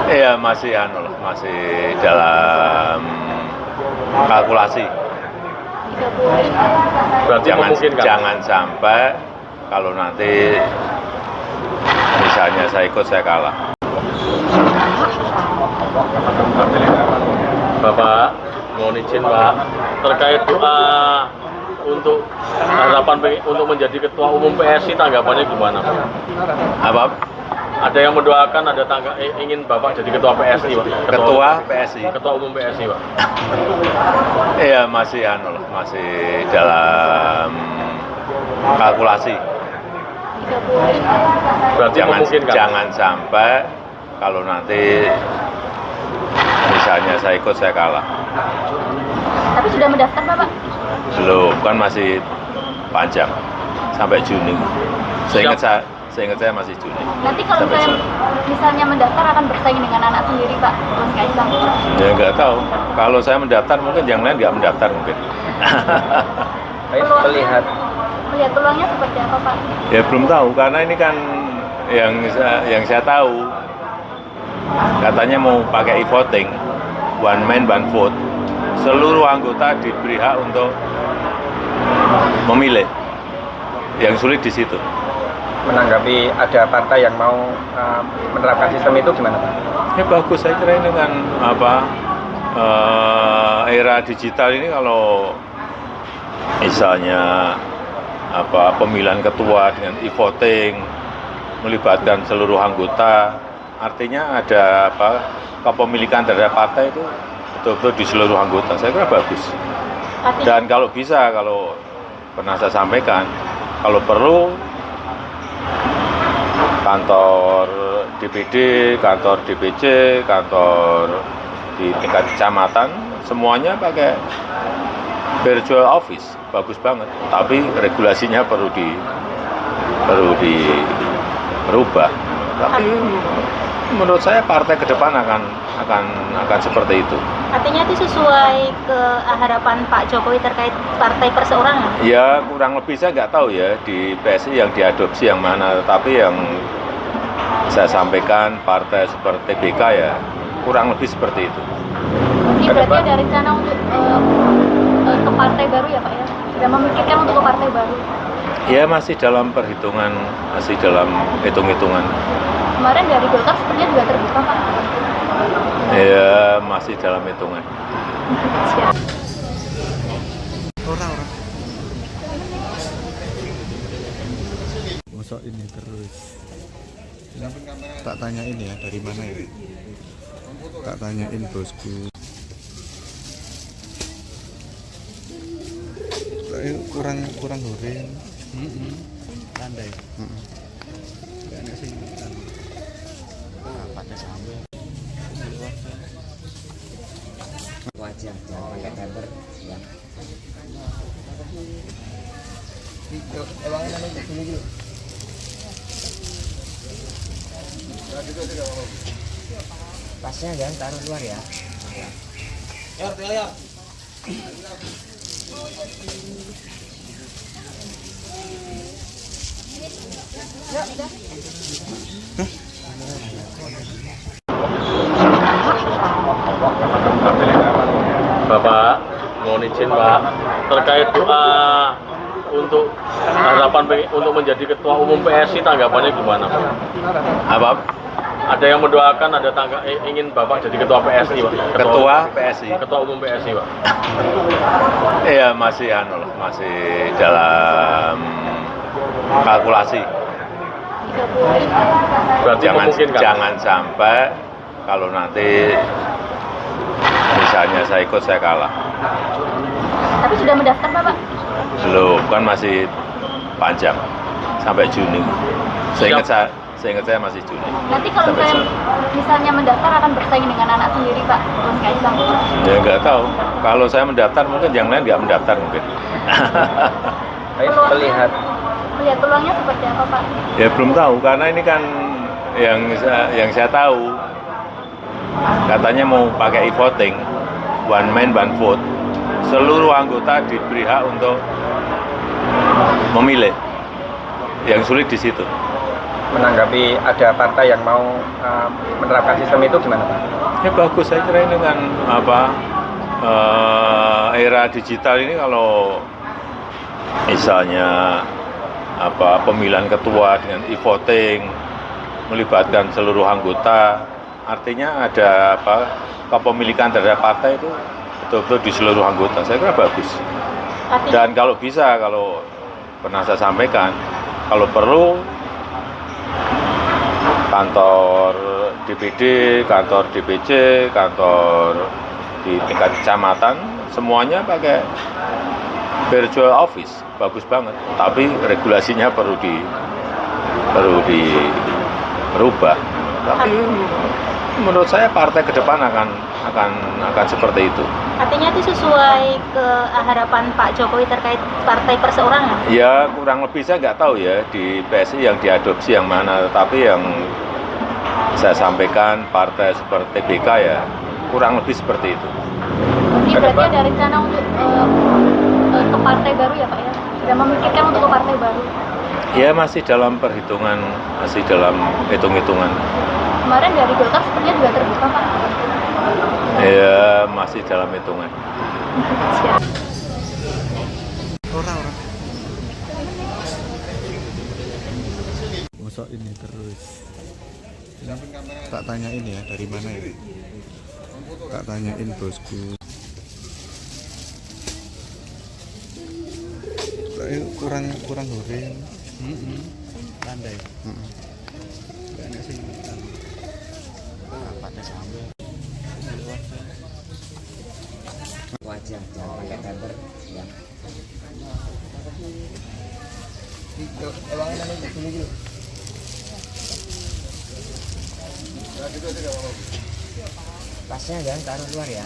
Iya masih masih dalam kalkulasi. Berarti memungkinkan. Jangan sampai kalau nanti misalnya saya ikut saya kalah. Bapak, mohon izin Pak, terkait doa untuk harapan untuk menjadi ketua umum PSI, tanggapannya gimana Pak? Apa? Ada yang mendoakan, ada ingin Bapak jadi ketua PSI Pak? Ketua PSI. Ketua umum PSI Pak. Iya masih masih dalam kalkulasi. Berarti memungkinkan. Jangan sampai kalau nanti misalnya saya ikut saya kalah. Tapi sudah mendaftar Bapak? Belum, kan masih panjang sampai Juni. Seingat saya masih Juni. Nanti kalau misalnya mendaftar akan bersaing dengan anak sendiri Pak, Mas Kaisang? Ya nggak tahu. Kalau saya mendaftar mungkin yang lain nggak mendaftar mungkin. melihat peluangnya seperti apa Pak? Ya belum tahu karena ini kan yang saya tahu katanya mau pakai e-voting, one man one vote. Seluruh anggota diberi hak untuk memilih. Yang sulit di situ. Menanggapi ada partai yang mau menerapkan sistem itu gimana Pak? Ya bagus, saya kira ini kan era digital ini kalau misalnya pemilihan ketua dengan e-voting melibatkan seluruh anggota, artinya ada kepemilikan terhadap partai itu betul-betul di seluruh anggota. Saya kira bagus. Dan kalau bisa, kalau pernah saya sampaikan, kalau perlu kantor DPD, kantor DPC, kantor di tingkat kecamatan, semuanya pakai virtual office, bagus banget. Tapi regulasinya perlu dirubah. Tapi menurut saya partai ke depan akan seperti itu. Artinya itu sesuai ke harapan Pak Jokowi terkait partai perseorangan? Ya kurang lebih saya nggak tahu ya di PSI yang diadopsi yang mana, tapi yang saya sampaikan partai seperti BK ya kurang lebih seperti itu. Ini berarti ada rencana untuk ke partai baru ya Pak ya? Sudah memikirkan untuk ke partai baru? Ya masih dalam perhitungan, masih dalam hitung-hitungan. Kemarin dari Golkar sepertinya juga terbuka Pak? Ya masih dalam hitungan. Siap. Orang. Masa ini terus. Tak tanyain ya dari mana ya? Tak tanyain bosku. Kurang goreng. Landai. Enggak sih. Pakai sambal. Wajah jangan pakai pepper ya. Pasnya jangan taruh luar ya. Bapak, mohon izin Pak, terkait doa untuk harapan untuk menjadi ketua umum PSI, tanggapannya gimana Pak? Apa? Ada yang mendoakan, ada ingin Bapak jadi ketua PSI Pak? Ketua PSI. Ketua umum PSI Pak. Iya masih masih dalam kalkulasi. Berarti memungkinkan. Jangan sampai kalau nanti misalnya saya ikut saya kalah. Tapi sudah mendaftar Bapak? Belum, kan masih panjang sampai Juni. Seingat saya masih Juni. Nanti kalau misalnya mendaftar akan bersaing dengan anak sendiri Pak, Mas Kaisang? Ya nggak tahu. Kalau saya mendaftar mungkin yang lain nggak mendaftar mungkin. Melihat peluangnya seperti apa Pak? Ya belum tahu karena ini kan yang saya tahu katanya mau pakai e-voting, one man one vote. Seluruh anggota diberi hak untuk memilih. Yang sulit di situ. menanggapi ada partai yang mau menerapkan sistem itu gimana Pak? Ya bagus, saya kira ini dengan era digital ini kalau misalnya pemilihan ketua dengan e-voting melibatkan seluruh anggota, artinya ada kepemilikan terhadap partai itu betul-betul di seluruh anggota. Saya kira bagus. Dan kalau bisa, kalau pernah saya sampaikan, kalau perlu kantor DPD, kantor DPC, kantor di tingkat kecamatan, semuanya pakai virtual office, bagus banget. Tapi regulasinya perlu dirubah. Tapi menurut saya partai ke depan akan seperti itu. Artinya itu sesuai ke harapan Pak Jokowi terkait partai perseorangan? Ya kurang lebih saya nggak tahu ya di PSI yang diadopsi yang mana, tapi yang saya sampaikan partai seperti TBK ya kurang lebih seperti itu. Ini berarti ada rencana untuk ke partai baru ya Pak ya? Sudah memikirkan untuk ke partai baru? Ya masih dalam perhitungan, masih dalam hitung-hitungan. Kemarin dari Golkar sepertinya juga terbuka Pak? Ya masih dalam hitungan. Siap. Orang. Masa ini terus. Tak tanyain ya dari mana ya? Tak tanyain bosku. Kurang goreng. Landai. Enak sih. Pakai sambal. Wajar, jangan pakai temper ya. Tasnya jangan taruh luar ya.